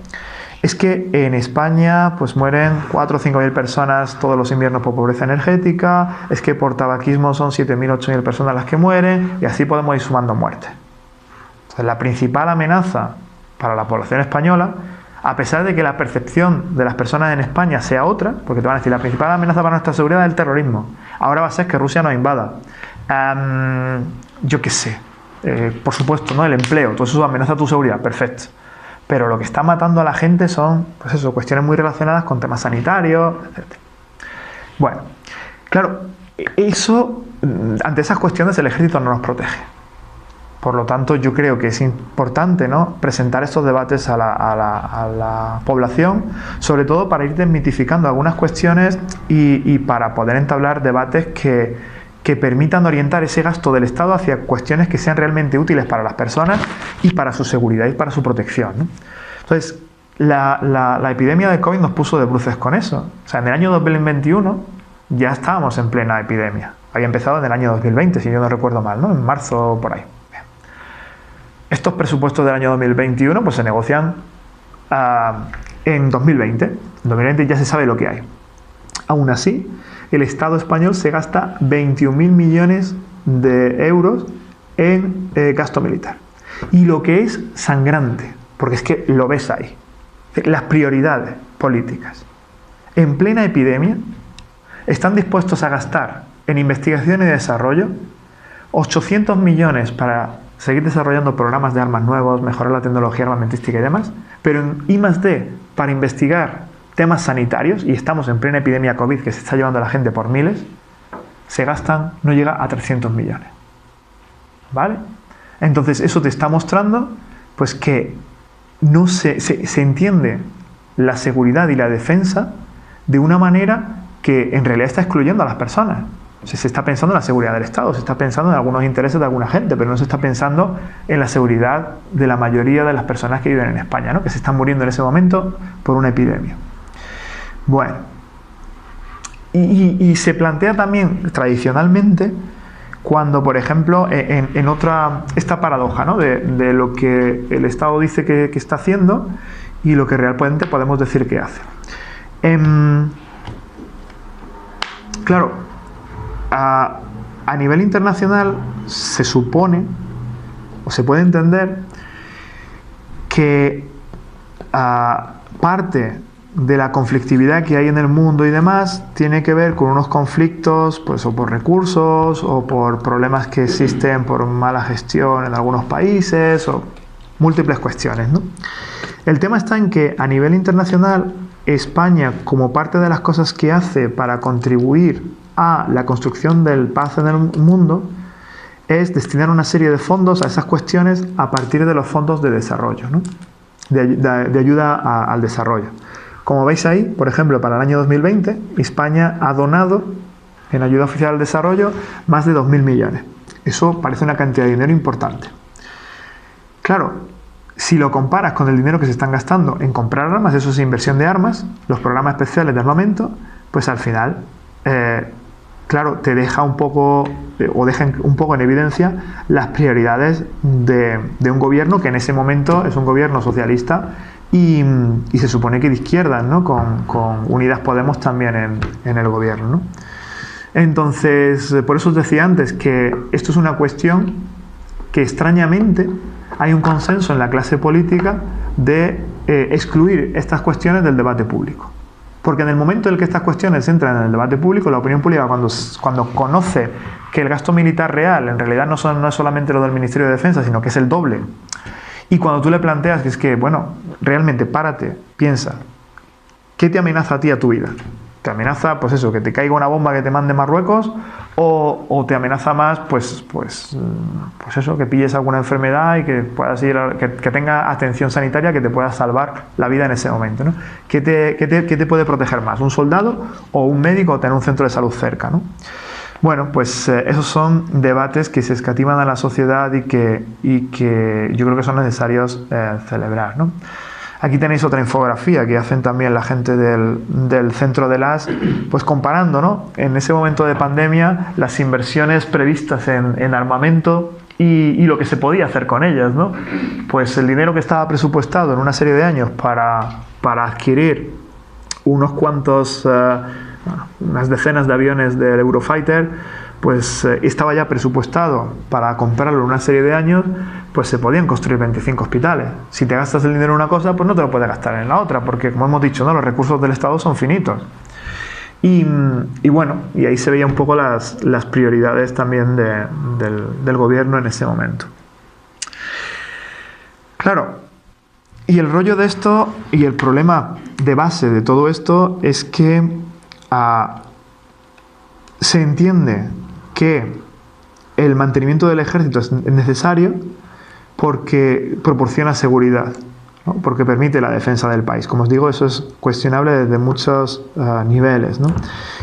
es que en España pues mueren 4 o 5.000 personas todos los inviernos por pobreza energética, es que por tabaquismo son 7.000 o 8.000 personas las que mueren, y así podemos ir sumando muertes. Entonces, la principal amenaza para la población española, a pesar de que la percepción de las personas en España sea otra, porque te van a decir, la principal amenaza para nuestra seguridad es el terrorismo, ahora va a ser que Rusia nos invada. Yo qué sé, por supuesto, ¿no? El empleo, todo eso amenaza tu seguridad, perfecto. Pero lo que está matando a la gente son, pues eso, cuestiones muy relacionadas con temas sanitarios, etc. Bueno, claro, eso, ante esas cuestiones el ejército no nos protege. Por lo tanto, yo creo que es importante, ¿no?, presentar estos debates a la población, sobre todo para ir desmitificando algunas cuestiones y para poder entablar debates que permitan orientar ese gasto del Estado hacia cuestiones que sean realmente útiles para las personas y para su seguridad y para su protección, ¿no? Entonces, la epidemia de COVID nos puso de bruces con eso. O sea, en el año 2021 ya estábamos en plena epidemia. Había empezado en el año 2020, si yo no recuerdo mal, ¿no? En marzo o por ahí. Bien. Estos presupuestos del año 2021 pues se negocian en 2020. En 2020 ya se sabe lo que hay. Aún así, el Estado español se gasta 21.000 millones de euros en gasto militar. Y lo que es sangrante, porque es que lo ves ahí, las prioridades políticas. En plena epidemia, están dispuestos a gastar en investigación y desarrollo 800 millones para seguir desarrollando programas de armas nuevos, mejorar la tecnología armamentística y demás, pero en I+D, para investigar temas sanitarios, y estamos en plena epidemia COVID que se está llevando a la gente por miles, se gastan, no llega a 300 millones. ¿Vale? Entonces eso te está mostrando pues que no se entiende la seguridad y la defensa de una manera que en realidad está excluyendo a las personas. O sea, se está pensando en la seguridad del Estado, se está pensando en algunos intereses de alguna gente, pero no se está pensando en la seguridad de la mayoría de las personas que viven en España, ¿no?, que se están muriendo en ese momento por una epidemia. Bueno, y se plantea también tradicionalmente cuando, por ejemplo, en esta paradoja, ¿no?, de lo que el Estado dice que está haciendo y lo que realmente podemos decir que hace. Claro, a nivel internacional se supone, o se puede entender, que parte de la conflictividad que hay en el mundo y demás tiene que ver con unos conflictos, pues o por recursos o por problemas que existen por mala gestión en algunos países o múltiples cuestiones, ¿no? El tema está en que a nivel internacional España, como parte de las cosas que hace para contribuir a la construcción del paz en el mundo, es destinar una serie de fondos a esas cuestiones a partir de los fondos de desarrollo, ¿no?, de ayuda al desarrollo. Como veis ahí, por ejemplo, para el año 2020, España ha donado en ayuda oficial al desarrollo más de 2.000 millones. Eso parece una cantidad de dinero importante. Claro, Si lo comparas con el dinero que se están gastando en comprar armas, eso es inversión de armas, los programas especiales de armamento, pues al final, claro, te deja un poco, o deja un poco en evidencia las prioridades de un gobierno que en ese momento es un gobierno socialista y se supone que de izquierdas, ¿no? Con Unidas Podemos también en el gobierno, ¿no? Entonces, por eso os decía antes que esto es una cuestión que extrañamente hay un consenso en la clase política de excluir estas cuestiones del debate público. Porque en el momento en el que estas cuestiones entran en el debate público, la opinión pública cuando conoce que el gasto militar real en realidad no es solamente lo del Ministerio de Defensa, sino que es el doble, y cuando tú le planteas que es que, bueno, realmente párate, piensa, ¿qué te amenaza a ti a tu vida? ¿Te amenaza, pues eso, que te caiga una bomba que te mande Marruecos? ¿O te amenaza más, pues eso, que pilles alguna enfermedad y que puedas ir que tenga atención sanitaria que te pueda salvar la vida en ese momento, ¿no? ¿Qué te puede proteger más? ¿Un soldado o un médico o tener un centro de salud cerca, ¿no? Bueno, pues esos son debates que se escatiman a la sociedad y que yo creo que son necesarios celebrar, ¿no? Aquí tenéis otra infografía que hacen también la gente del Centro de las, pues comparando, ¿no? En ese momento de pandemia las inversiones previstas en armamento y lo que se podía hacer con ellas, ¿no? Pues el dinero que estaba presupuestado en una serie de años para adquirir unos cuantos, unas decenas de aviones del Eurofighter, pues estaba ya presupuestado para comprarlo en una serie de años, pues se podían construir 25 hospitales. Si te gastas el dinero en una cosa, pues no te lo puedes gastar en la otra, porque como hemos dicho, ¿no? Los recursos del Estado son finitos. Y bueno, y ahí se veía un poco las prioridades también del gobierno en ese momento. Claro, y el rollo de esto, y el problema de base de todo esto, es que se entiende que el mantenimiento del ejército es necesario porque proporciona seguridad, ¿no? Porque permite la defensa del país. Como os digo, eso es cuestionable desde muchos niveles, ¿no?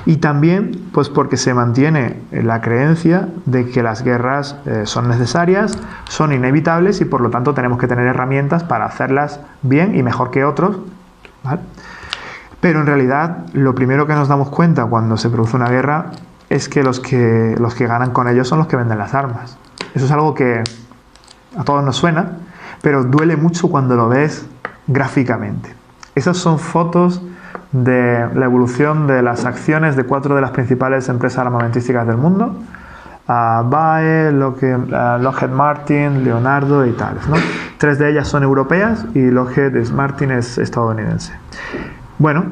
Y también pues porque se mantiene la creencia de que las guerras son necesarias, son inevitables y por lo tanto tenemos que tener herramientas para hacerlas bien y mejor que otros, ¿vale? Pero en realidad lo primero que nos damos cuenta cuando se produce una guerra es que los que ganan con ello son los que venden las armas. Eso es algo que a todos nos suena, pero duele mucho cuando lo ves gráficamente. Esas son fotos de la evolución de las acciones de 4 de las principales empresas armamentísticas del mundo: BAE, Lockheed Martin, Leonardo y tales, ¿no? 3 de ellas son europeas y Lockheed Martin es estadounidense. Bueno,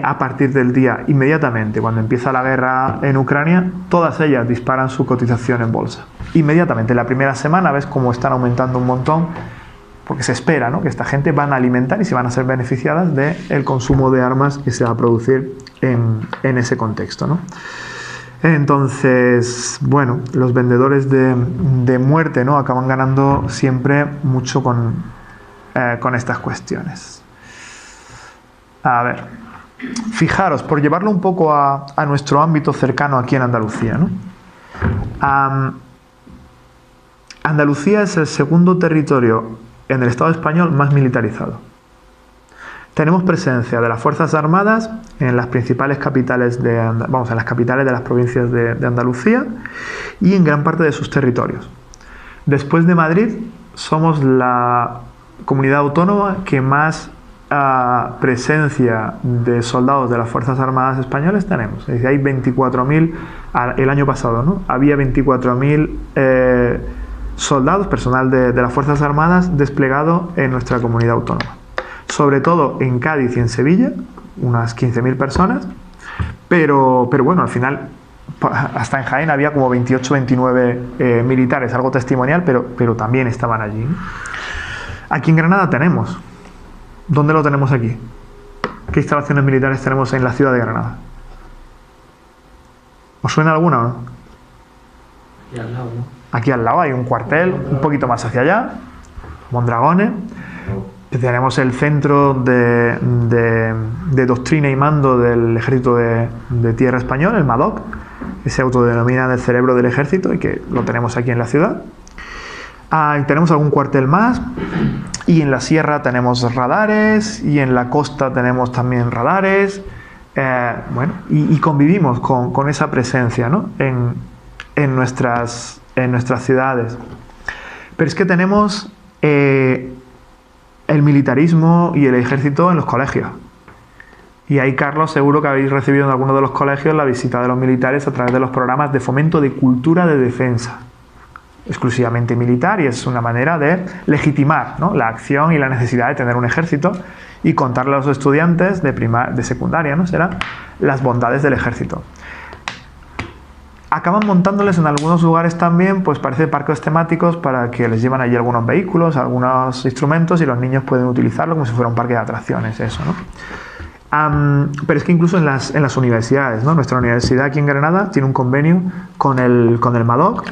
a partir del día inmediatamente, cuando empieza la guerra en Ucrania, todas ellas disparan su cotización en bolsa. Inmediatamente, la primera semana ves cómo están aumentando un montón, porque se espera, ¿no?, que esta gente van a alimentar y se van a ser beneficiadas del consumo de armas que se va a producir en ese contexto, ¿no? Entonces, bueno, los vendedores de muerte, ¿no?, acaban ganando siempre mucho con estas cuestiones. A ver, fijaros, por llevarlo un poco a nuestro ámbito cercano aquí en Andalucía, ¿no? Andalucía es el segundo territorio en el Estado español más militarizado. Tenemos presencia de las Fuerzas Armadas en las principales capitales en las capitales de las provincias de Andalucía y en gran parte de sus territorios. Después de Madrid, somos la comunidad autónoma que más presencia de soldados de las Fuerzas Armadas españolas tenemos. Es decir, hay 24.000, el año pasado, ¿no?, había 24.000 soldados, personal de las Fuerzas Armadas desplegado en nuestra comunidad autónoma. Sobre todo en Cádiz y en Sevilla, unas 15.000 personas, pero bueno, al final hasta en Jaén había como 28, 29 militares, algo testimonial, pero también estaban allí. Aquí en Granada tenemos. ¿Dónde lo tenemos aquí? ¿Qué instalaciones militares tenemos en la ciudad de Granada? ¿Os suena alguna o no? Aquí al lado, ¿no? Aquí al lado hay un cuartel, un poquito más hacia allá, Mondragones. Tenemos el centro de doctrina y mando del Ejército de Tierra Español, el MADOC, que se autodenomina el cerebro del ejército y que lo tenemos aquí en la ciudad. Y tenemos algún cuartel más, y en la sierra tenemos radares, y en la costa tenemos también radares, y convivimos con esa presencia, ¿no? en nuestras ciudades. Pero es que tenemos el militarismo y el ejército en los colegios. Y ahí, Carlos, seguro que habéis recibido en alguno de los colegios la visita de los militares a través de los programas de fomento de cultura de defensa, exclusivamente militar, y es una manera de legitimar, ¿no?, la acción y la necesidad de tener un ejército y contarle a los estudiantes de secundaria, ¿no?, será las bondades del ejército. Acaban montándoles en algunos lugares también, pues parece parques temáticos para que les llevan allí algunos vehículos, algunos instrumentos, y los niños pueden utilizarlo como si fuera un parque de atracciones, eso, ¿no? Pero es que incluso en las universidades, ¿no? Nuestra universidad aquí en Granada tiene un convenio con el MADOC.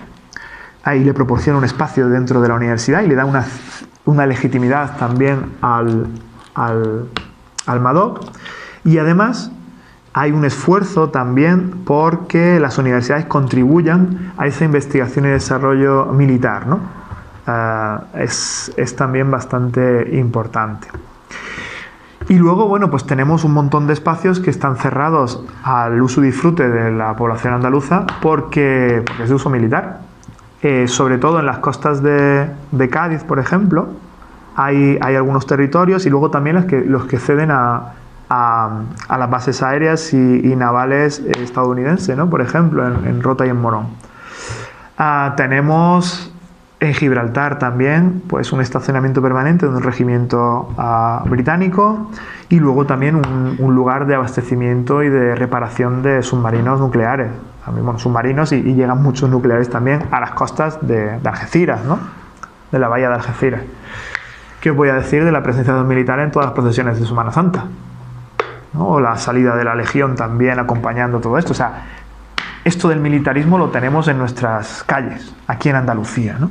Ahí le proporciona un espacio dentro de la universidad y le da una legitimidad también al MADOC. Y además hay un esfuerzo también porque las universidades contribuyan a esa investigación y desarrollo militar, ¿no? Es también bastante importante. Y luego, bueno, pues tenemos un montón de espacios que están cerrados al uso y disfrute de la población andaluza porque es de uso militar. Sobre todo en las costas de Cádiz, por ejemplo, hay algunos territorios, y luego también los que ceden a las bases aéreas y navales estadounidenses, ¿no? Por ejemplo, en Rota y en Morón. Tenemos en Gibraltar también pues un estacionamiento permanente de un regimiento británico, y luego también un lugar de abastecimiento y de reparación de submarinos nucleares. Bueno, submarinos y llegan muchos nucleares también a las costas de Algeciras, ¿no? De la bahía de Algeciras. ¿Qué os voy a decir de la presencia de los militares en todas las procesiones de Semana Santa, ¿no? O la salida de la Legión también acompañando todo esto. O sea, esto del militarismo lo tenemos en nuestras calles, aquí en Andalucía, ¿no?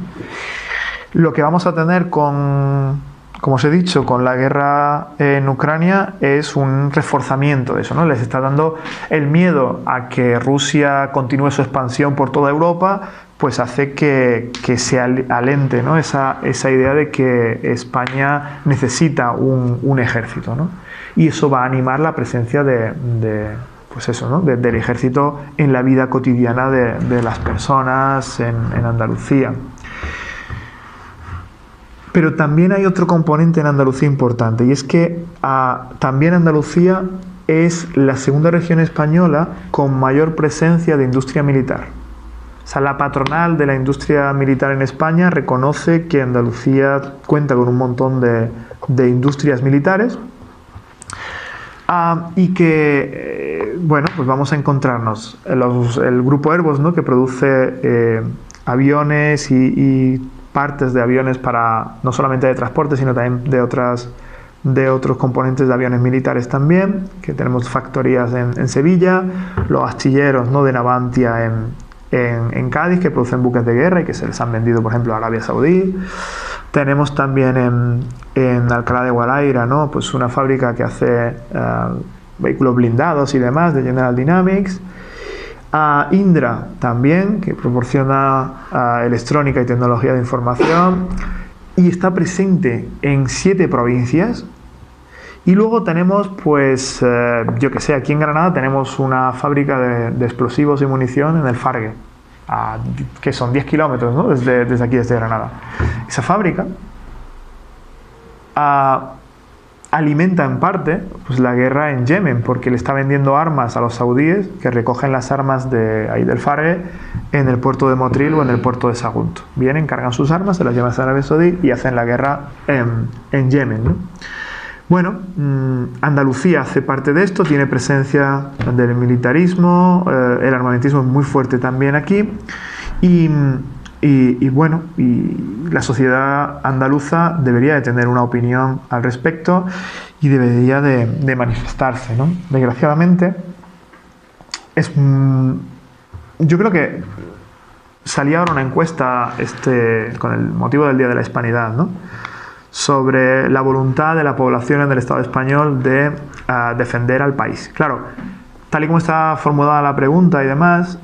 Lo que vamos a tener como os he dicho, con la guerra en Ucrania es un reforzamiento de eso, ¿no? Les está dando el miedo a que Rusia continúe su expansión por toda Europa, pues hace que se alente, ¿no?, esa idea de que España necesita un ejército, ¿no? Y eso va a animar la presencia pues eso, ¿no?, del ejército en la vida cotidiana de las personas en Andalucía. Pero también hay otro componente en Andalucía importante, y es que también Andalucía es la segunda región española con mayor presencia de industria militar. O sea, la patronal de la industria militar en España reconoce que Andalucía cuenta con un montón de industrias militares, y que, bueno, pues vamos a encontrarnos el grupo Airbus, ¿no?, que produce aviones y partes de aviones para no solamente de transporte, sino también de otros componentes de aviones militares también, que tenemos factorías en Sevilla, los astilleros, ¿no?, de Navantia en Cádiz, que producen buques de guerra y que se les han vendido, por ejemplo, a Arabia Saudí. Tenemos también en Alcalá de Guadaira, ¿no?, pues una fábrica que hace vehículos blindados y demás, de General Dynamics. Indra también, que proporciona electrónica y tecnología de información, y está presente en 7 provincias. Y luego tenemos, pues, yo que sé, aquí en Granada tenemos una fábrica de explosivos y munición en el Fargue, que son 10 kilómetros, ¿no?, desde aquí, desde Granada. Esa fábrica alimenta en parte, pues, la guerra en Yemen, porque le está vendiendo armas a los saudíes, que recogen las armas ahí del Fargue en el puerto de Motril o en el puerto de Sagunto. Vienen, cargan sus armas, se las llevan a Arabia Saudí y hacen la guerra en Yemen, ¿no? Bueno, Andalucía hace parte de esto, tiene presencia del militarismo, el armamentismo es muy fuerte también aquí, y bueno, y la sociedad andaluza debería de tener una opinión al respecto y debería de manifestarse, ¿no? Desgraciadamente, yo creo que salía ahora una encuesta con el motivo del Día de la Hispanidad, ¿no?, sobre la voluntad de la población en el Estado español de defender al país. Claro, tal y como está formulada la pregunta y demás,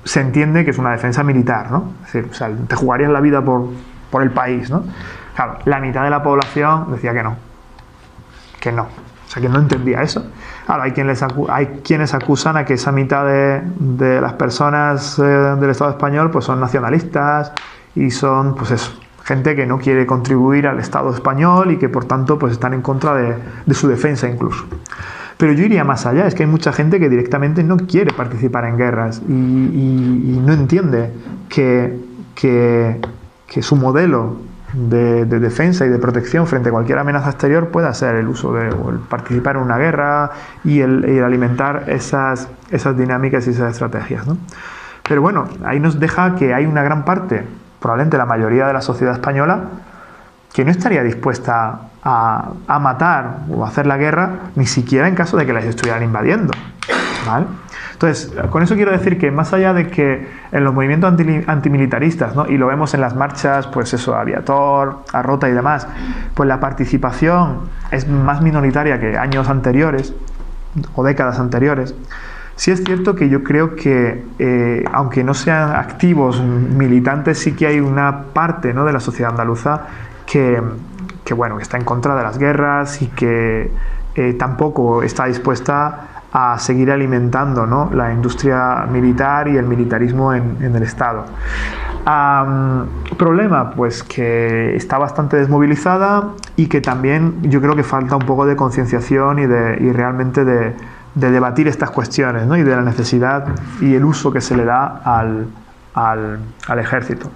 se entiende que es una defensa militar, ¿no? Es decir, o sea, te jugarías la vida por el país, ¿no? Claro, la mitad de la población decía que no. O sea, que no entendía eso. Claro, hay quienes acusan a que esa mitad de las personas del Estado español pues son nacionalistas y son, pues eso, gente que no quiere contribuir al Estado español y que por tanto pues están en contra de su defensa incluso. Pero yo iría más allá, es que hay mucha gente que directamente no quiere participar en guerras y no entiende que su modelo de defensa y de protección frente a cualquier amenaza exterior pueda ser el uso o el participar en una guerra y el alimentar esas dinámicas y esas estrategias, ¿no? Pero bueno, ahí nos deja que hay una gran parte, probablemente la mayoría de la sociedad española, que no estaría dispuesta a matar o a hacer la guerra ni siquiera en caso de que las estuvieran invadiendo, ¿vale? Entonces, con eso quiero decir que más allá de que en los movimientos antimilitaristas, ¿no? Y lo vemos en las marchas, pues eso, a Viator, a Rota y demás, pues la participación es más minoritaria que años anteriores o décadas anteriores. Sí es cierto que yo creo que, aunque no sean activos militantes, sí que hay una parte, ¿no?, de la sociedad andaluza que está en contra de las guerras y que tampoco está dispuesta a seguir alimentando, ¿no?, la industria militar y el militarismo en el Estado. Problema, pues que está bastante desmovilizada y que también yo creo que falta un poco de concienciación y realmente de debatir estas cuestiones, ¿no?, y de la necesidad y el uso que se le da al ejército.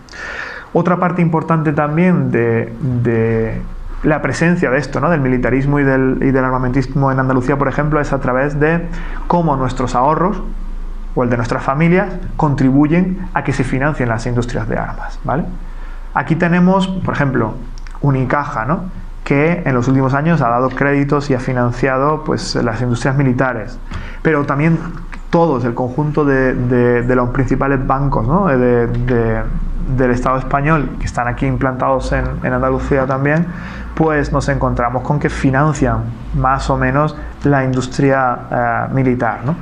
Otra parte importante también de la presencia de esto, ¿no?, del militarismo y del armamentismo en Andalucía, por ejemplo, es a través de cómo nuestros ahorros o el de nuestras familias contribuyen a que se financien las industrias de armas, ¿vale? Aquí tenemos, por ejemplo, Unicaja, ¿no?, que en los últimos años ha dado créditos y ha financiado pues las industrias militares, pero también todos, el conjunto de los principales bancos, ¿no?, del Estado español que están aquí implantados en Andalucía también, pues nos encontramos con que financian más o menos la industria militar, ¿no?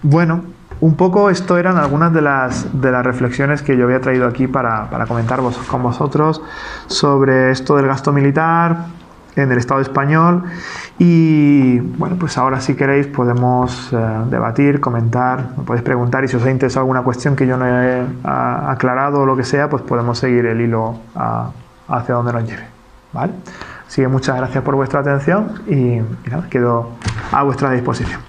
Bueno, un poco esto eran algunas de las reflexiones que yo había traído aquí para comentar con vosotros sobre esto del gasto militar en el Estado español. Y bueno, pues ahora si queréis podemos debatir, comentar, me podéis preguntar, y si os ha interesado alguna cuestión que yo no he aclarado o lo que sea, pues podemos seguir el hilo hacia donde nos lleve, ¿vale? Así que muchas gracias por vuestra atención y nada, quedo a vuestra disposición.